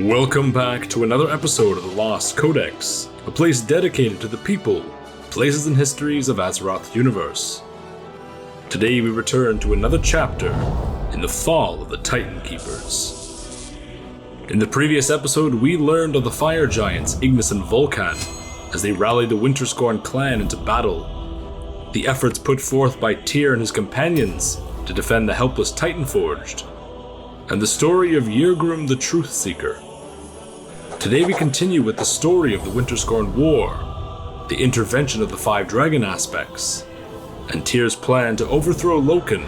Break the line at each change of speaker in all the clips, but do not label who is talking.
Welcome back to another episode of the Lost Codex, a place dedicated to the people, places and histories of Azeroth's universe. Today we return to another chapter in the fall of the Titan Keepers. In the previous episode we learned of the fire giants Ignis and Vulcan as they rallied the Winterskorn clan into battle, the efforts put forth by Tyr and his companions to defend the helpless Titanforged, and the story of Yrgrim the Truth Seeker. Today we continue with the story of the Winterskorn War, the intervention of the five dragon aspects, and Tyr's plan to overthrow Loken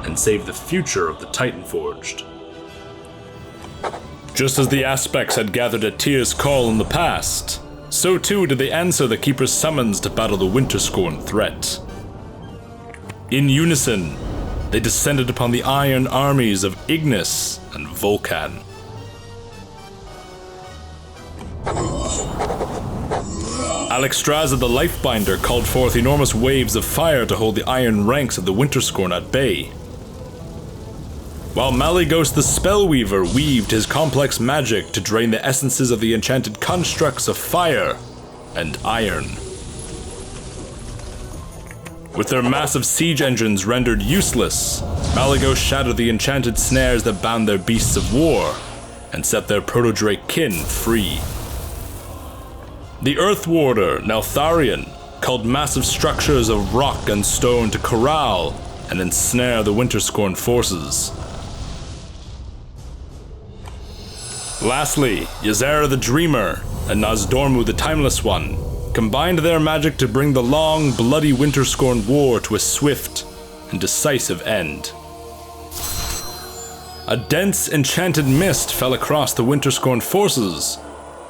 and save the future of the Titanforged. Just as the aspects had gathered at Tyr's call in the past, so too did they answer the Keeper's summons to battle the Winterskorn threat. In unison, they descended upon the iron armies of Ignis and Vulcan. Alexstrasza the Lifebinder called forth enormous waves of fire to hold the iron ranks of the Winterskorn at bay, while Malygos the Spellweaver weaved his complex magic to drain the essences of the enchanted constructs of fire and iron. With their massive siege engines rendered useless, Malygos shattered the enchanted snares that bound their beasts of war, and set their proto-drake kin free. The Earth Warder, Neltharion, culled massive structures of rock and stone to corral and ensnare the Winterskorn forces. Lastly, Ysera the Dreamer and Nozdormu the Timeless One combined their magic to bring the long, bloody Winterskorn War to a swift and decisive end. A dense, enchanted mist fell across the Winterskorn forces,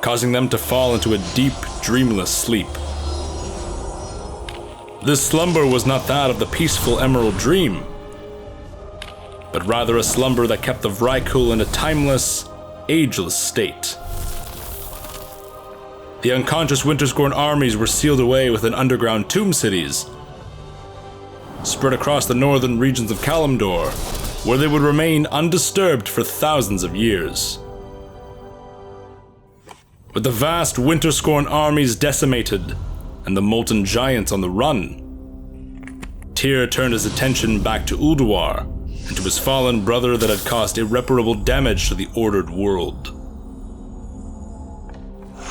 causing them to fall into a deep, dreamless sleep. This slumber was not that of the peaceful Emerald Dream, but rather a slumber that kept the Vrykul in a timeless, ageless state. The unconscious Winterskorn armies were sealed away within underground tomb cities, spread across the northern regions of Kalimdor, where they would remain undisturbed for thousands of years. With the vast Winterskorn armies decimated and the molten giants on the run, Tyr turned his attention back to Ulduar and to his fallen brother that had caused irreparable damage to the ordered world.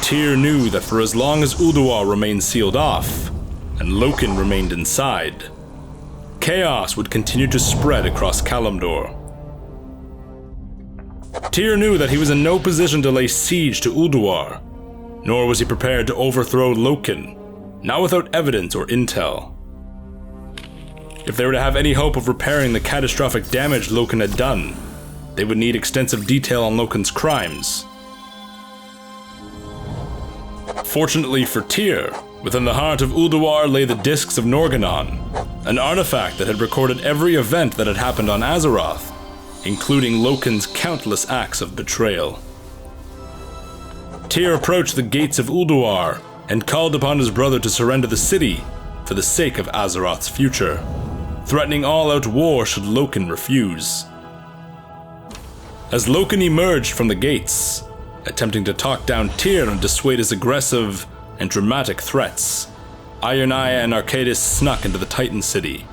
Tyr knew that for as long as Ulduar remained sealed off, and Loken remained inside, chaos would continue to spread across Kalimdor. Tyr knew that he was in no position to lay siege to Ulduar, nor was he prepared to overthrow Loken, not without evidence or intel. If they were to have any hope of repairing the catastrophic damage Loken had done, they would need extensive detail on Loken's crimes. Fortunately for Tyr, within the heart of Ulduar lay the Discs of Norgannon, an artifact that had recorded every event that had happened on Azeroth, including Loken's countless acts of betrayal. Tyr approached the gates of Ulduar and called upon his brother to surrender the city for the sake of Azeroth's future, threatening all-out war should Loken refuse. As Loken emerged from the gates, attempting to talk down Tyr and dissuade his aggressive and dramatic threats, Ironaya and Archaedas snuck into the Titan city.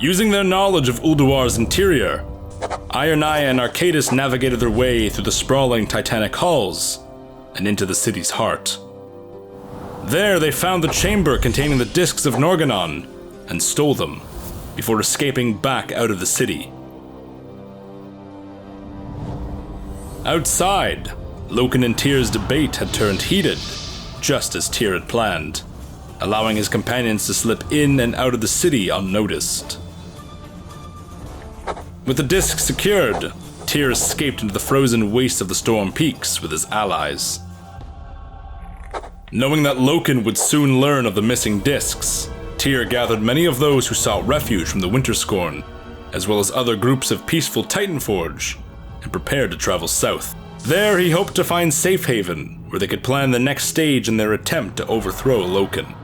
Using their knowledge of Ulduar's interior, Ironaya and Archaedas navigated their way through the sprawling titanic halls and into the city's heart. There they found the chamber containing the Discs of Norgannon and stole them, before escaping back out of the city. Outside, Loken and Tyr's debate had turned heated, just as Tyr had planned, allowing his companions to slip in and out of the city unnoticed. With the discs secured, Tyr escaped into the frozen wastes of the Storm Peaks with his allies. Knowing that Loken would soon learn of the missing discs, Tyr gathered many of those who sought refuge from the Winterskorn, as well as other groups of peaceful Titanforge, and prepared to travel south. There he hoped to find safe haven, where they could plan the next stage in their attempt to overthrow Loken.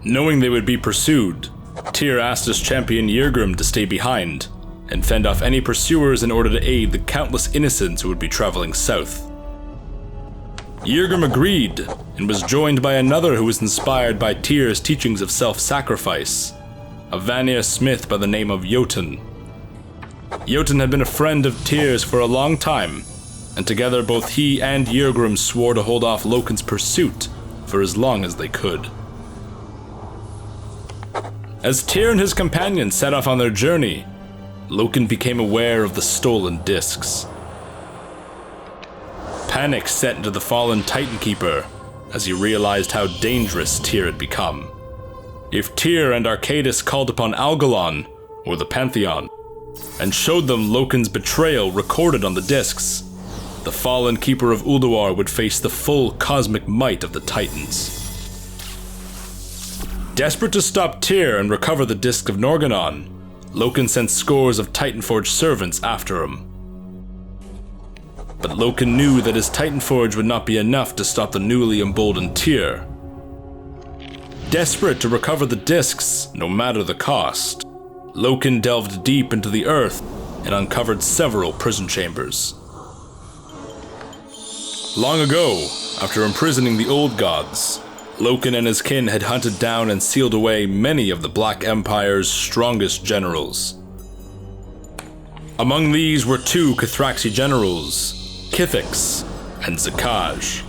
Knowing they would be pursued, Tyr asked his champion Yrgrim to stay behind, and fend off any pursuers in order to aid the countless innocents who would be traveling south. Yrgrim agreed, and was joined by another who was inspired by Tyr's teachings of self-sacrifice, a Vanir smith by the name of Jotun. Jotun had been a friend of Tyr's for a long time, and together both he and Yrgrim swore to hold off Loken's pursuit for as long as they could. As Tyr and his companions set off on their journey, Loken became aware of the stolen discs. Panic set into the fallen Titankeeper as he realized how dangerous Tyr had become. If Tyr and Archaedas called upon Algalon, or the Pantheon, and showed them Loken's betrayal recorded on the discs, the fallen Keeper of Ulduar would face the full cosmic might of the Titans. Desperate to stop Tyr and recover the disc of Norgannon, Loken sent scores of Titanforge servants after him. But Loken knew that his Titanforge would not be enough to stop the newly emboldened Tyr. Desperate to recover the discs, no matter the cost, Loken delved deep into the earth and uncovered several prison chambers. Long ago, after imprisoning the old gods, Loken and his kin had hunted down and sealed away many of the Black Empire's strongest generals. Among these were two Cathraxi generals, Kithix and Zakaj.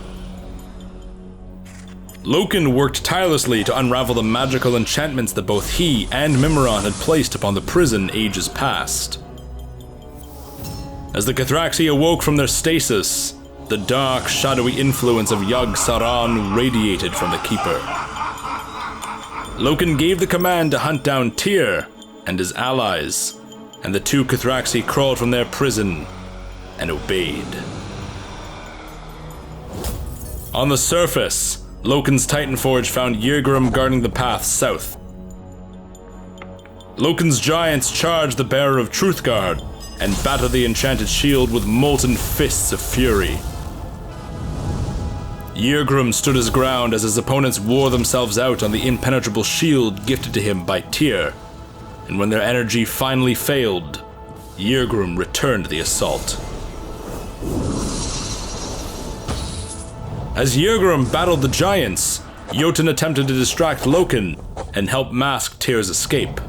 Loken worked tirelessly to unravel the magical enchantments that both he and Mimiron had placed upon the prison ages past. As the Cathraxi awoke from their stasis, the dark, shadowy influence of Yogg-Saron radiated from the Keeper. Loken gave the command to hunt down Tyr and his allies, and the two Cathraxi crawled from their prison and obeyed. On the surface, Loken's Titanforge found Yrgrim guarding the path south. Loken's giants charged the bearer of Truthguard and battered the enchanted shield with molten fists of fury. Yrgrim stood his ground as his opponents wore themselves out on the impenetrable shield gifted to him by Tyr, and when their energy finally failed, Yrgrim returned the assault. As Yrgrim battled the giants, Jotun attempted to distract Loken and help mask Tyr's escape.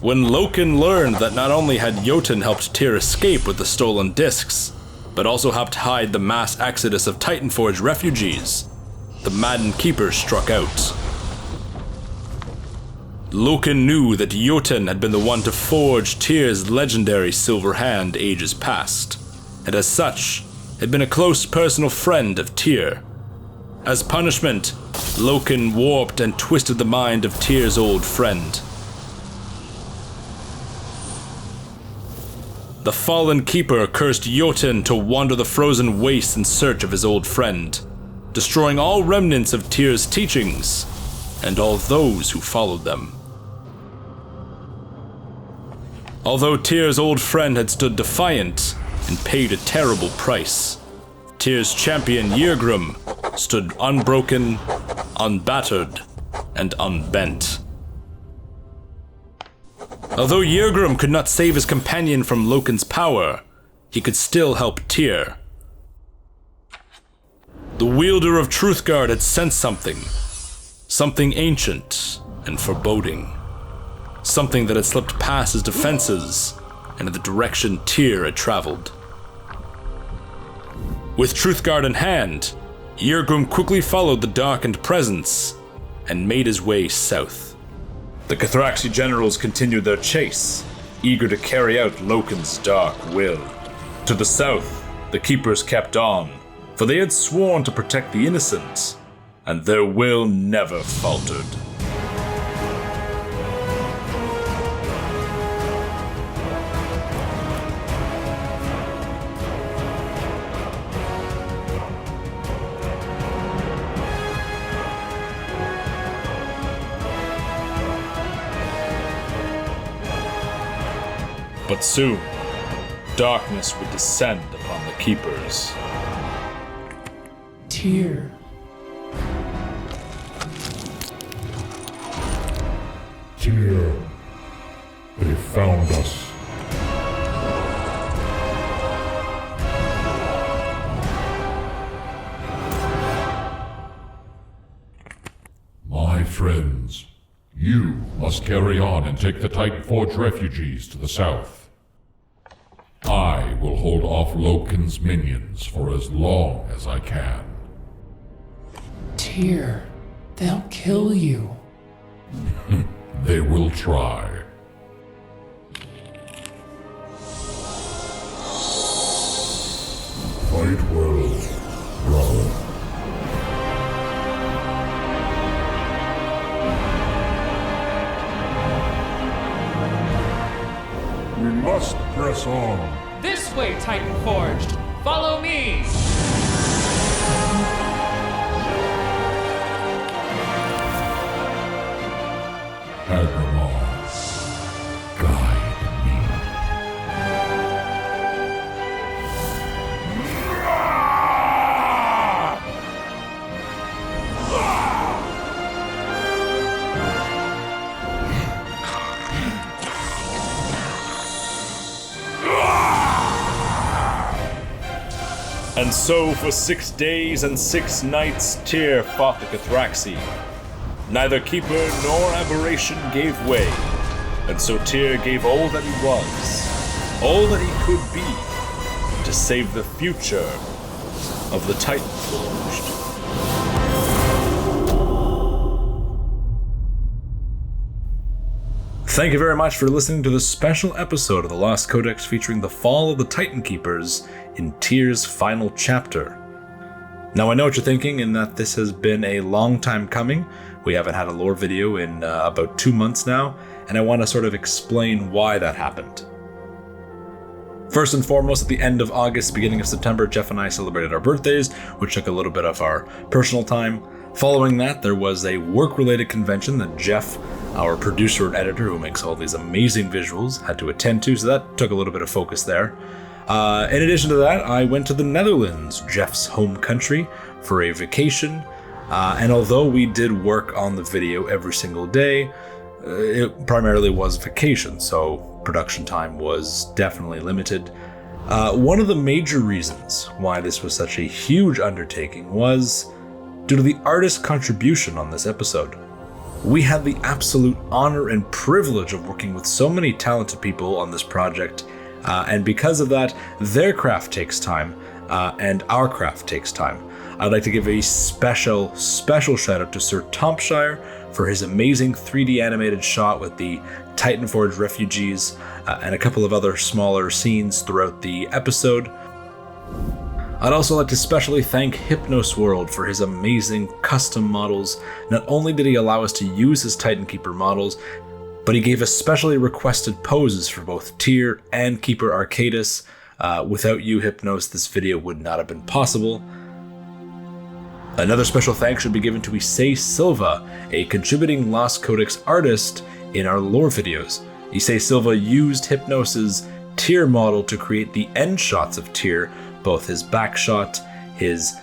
When Loken learned that not only had Jotun helped Tyr escape with the stolen discs, but also helped hide the mass exodus of Titanforge refugees, the maddened Keeper struck out. Loken knew that Jotun had been the one to forge Tyr's legendary silver hand ages past, and as such, had been a close personal friend of Tyr. As punishment, Loken warped and twisted the mind of Tyr's old friend. The fallen Keeper cursed Jotun to wander the frozen wastes in search of his old friend, destroying all remnants of Tyr's teachings, and all those who followed them. Although Tyr's old friend had stood defiant and paid a terrible price, Tyr's champion Yrgrim stood unbroken, unbattered, and unbent. Although Yrgrim could not save his companion from Loken's power, he could still help Tyr. The wielder of Truthguard had sensed something ancient and foreboding, something that had slipped past his defenses and in the direction Tyr had traveled. With Truthguard in hand, Yrgrim quickly followed the darkened presence and made his way south. The Cathraxi generals continued their chase, eager to carry out Loken's dark will. To the south, the Keepers kept on, for they had sworn to protect the innocent, and their will never faltered. But soon, darkness would descend upon the Keepers.
Tyr. found us. My friends, you must carry on and take the Titanforge refugees to the south. I will hold off Loken's minions for as long as I can.
Tyr, they'll kill you.
They will try. Fight well, brother. We must press on.
This way, Titanforged! Follow me!
Agramar, guide me.
And so for 6 days and 6 nights Tyr fought the Cathraxi. Neither Keeper nor Aberration gave way, and so Tyr gave all that he was, all that he could be, to save the future of the Titanforged. Thank you very much for listening to this special episode of the Lost Codex featuring the fall of the Titan Keepers in Tyr's final chapter. Now I know what you're thinking, in that this has been a long time coming. We haven't had a lore video in about 2 months now, and I want to sort of explain why that happened. First and foremost, at the end of August, beginning of September, Jeff and I celebrated our birthdays, which took a little bit of our personal time. Following that, there was a work-related convention that Jeff, our producer and editor who makes all these amazing visuals, had to attend to, so that took a little bit of focus there. In addition to that, I went to the Netherlands, Jeff's home country, for a vacation. And although we did work on the video every single day, it primarily was vacation, so production time was definitely limited. One of the major reasons why this was such a huge undertaking was due to the artist's contribution on this episode. We had the absolute honor and privilege of working with so many talented people on this project, and because of that, their craft takes time, and our craft takes time. I'd like to give a special shout out to Sir Thompshire for his amazing 3D animated shot with the Titanforge refugees and a couple of other smaller scenes throughout the episode. I'd also like to specially thank Hipnosworld for his amazing custom models. Not only did he allow us to use his Titan Keeper models, but he gave us specially requested poses for both Tyr and Keeper Archaedas. Without you, Hypnos, this video would not have been possible. Another special thanks should be given to Isei-Silva, a contributing Lost Codex artist in our lore videos. Isei-Silva used Hypnos' Tyr model to create the end shots of Tyr, both his back shot, his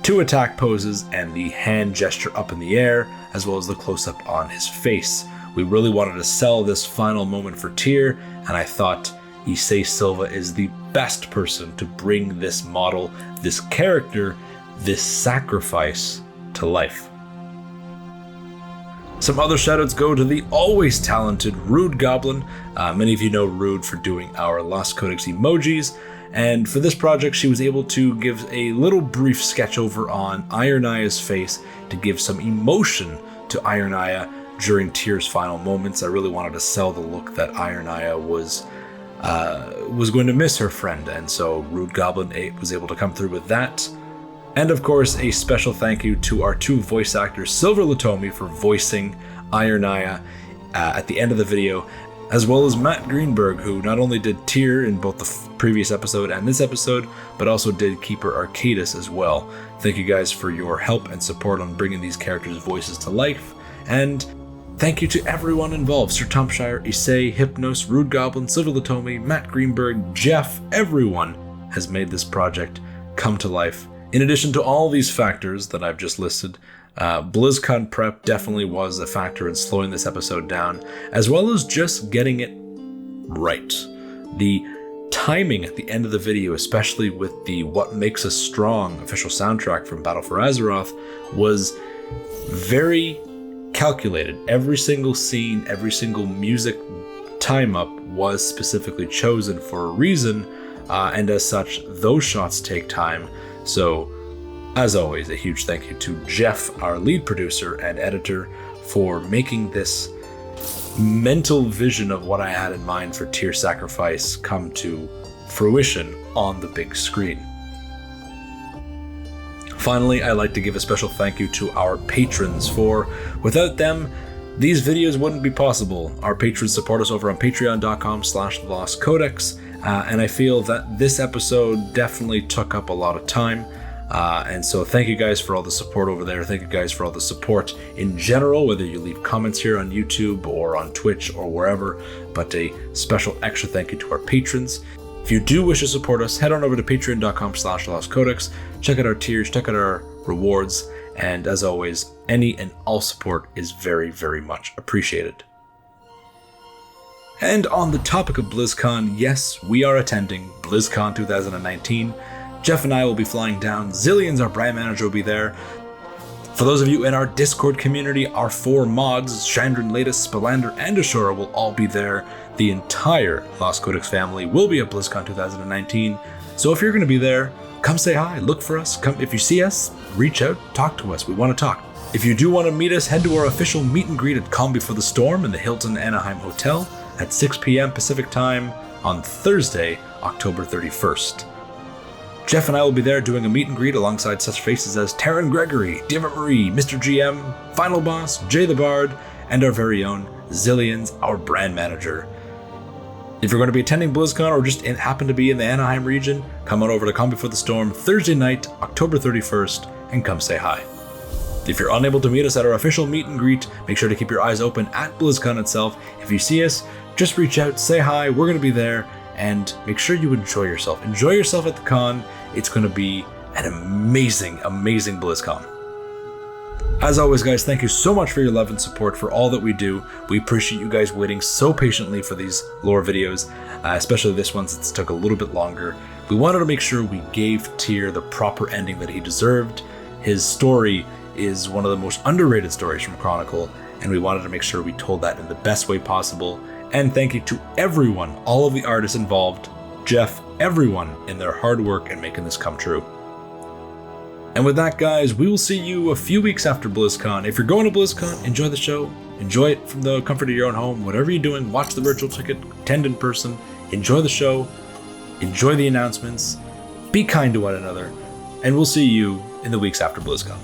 2 attack poses, and the hand gesture up in the air, as well as the close-up on his face. We really wanted to sell this final moment for Tyr, and I thought Isei-Silva is the best person to bring this model, this character, this sacrifice to life. Some other shoutouts go to the always talented Rude Goblin. Many of you know Rude for doing our Lost Codex emojis, and for this project she was able to give a little brief sketch over on Ironaya's face to give some emotion to Ironaya during Tyr's final moments. I really wanted to sell the look that Ironaya was going to miss her friend, and so Rude Goblin was able to come through with that. And of course, a special thank you to our 2 voice actors, Silverletomi for voicing Ironaya at the end of the video, as well as Matt Greenburg, who not only did Tyr in both the previous episode and this episode, but also did Keeper Archaedas as well. Thank you guys for your help and support on bringing these characters' voices to life, and thank you to everyone involved: Sir Thompshire, Isei, Hypnos, Rude Goblin, Silverletomi, Matt Greenburg, Jeff. Everyone has made this project come to life. In addition to all these factors that I've just listed, Blizzcon prep definitely was a factor in slowing this episode down, as well as just getting it right. The timing at the end of the video, especially with the What Makes Us Strong official soundtrack from Battle for Azeroth, was very calculated. Every single scene, every single music time up was specifically chosen for a reason, and as such, those shots take time. So, as always, a huge thank you to Jeff, our lead producer and editor, for making this mental vision of what I had in mind for Tyr Sacrifice come to fruition on the big screen. Finally, I'd like to give a special thank you to our patrons, for without them, these videos wouldn't be possible. Our patrons support us over on patreon.com/Lost Codex, and I feel that this episode definitely took up a lot of time. And so thank you guys for all the support over there. Thank you guys for all the support in general, whether you leave comments here on YouTube or on Twitch or wherever, but a special extra thank you to our patrons. If you do wish to support us, head on over to patreon.com/Lost Codex, check out our tiers, check out our rewards, and as always, any and all support is very, very much appreciated. And on the topic of BlizzCon, yes, we are attending BlizzCon 2019. Jeff and I will be flying down. Zillions, our brand manager, will be there. For those of you in our Discord community, our 4 mods, Chandran, Latest, Spalander, and Ashura will all be there. The entire Lost Codex family will be at BlizzCon 2019. So if you're going to be there, come say hi, look for us. Come, if you see us, reach out, talk to us. We want to talk. If you do want to meet us, head to our official meet and greet at Calm Before the Storm in the Hilton Anaheim Hotel at 6 p.m. Pacific Time on Thursday, October 31st. Jeff and I will be there doing a meet and greet alongside such faces as Taryn Gregory, David Marie, Mr. GM, Final Boss, Jay the Bard, and our very own Zillions, our brand manager. If you're going to be attending BlizzCon or just happen to be in the Anaheim region, come on over to Calm Before the Storm Thursday night, October 31st, and come say hi. If you're unable to meet us at our official meet and greet, make sure to keep your eyes open at BlizzCon itself. If you see us, just reach out, say hi, we're going to be there, and make sure you enjoy yourself. Enjoy yourself at the con. It's going to be an amazing, amazing BlizzCon. As always, guys, thank you so much for your love and support for all that we do. We appreciate you guys waiting so patiently for these lore videos, especially this one since it took a little bit longer. We wanted to make sure we gave Tyr the proper ending that he deserved. His story is one of the most underrated stories from Chronicle, and we wanted to make sure we told that in the best way possible. And thank you to everyone, all of the artists involved, Jeff, everyone in their hard work in making this come true. And with that, guys, we will see you a few weeks after BlizzCon. If you're going to BlizzCon, enjoy the show. Enjoy it from the comfort of your own home. Whatever you're doing, watch the virtual ticket, attend in person, enjoy the show, enjoy the announcements, be kind to one another, and we'll see you in the weeks after BlizzCon.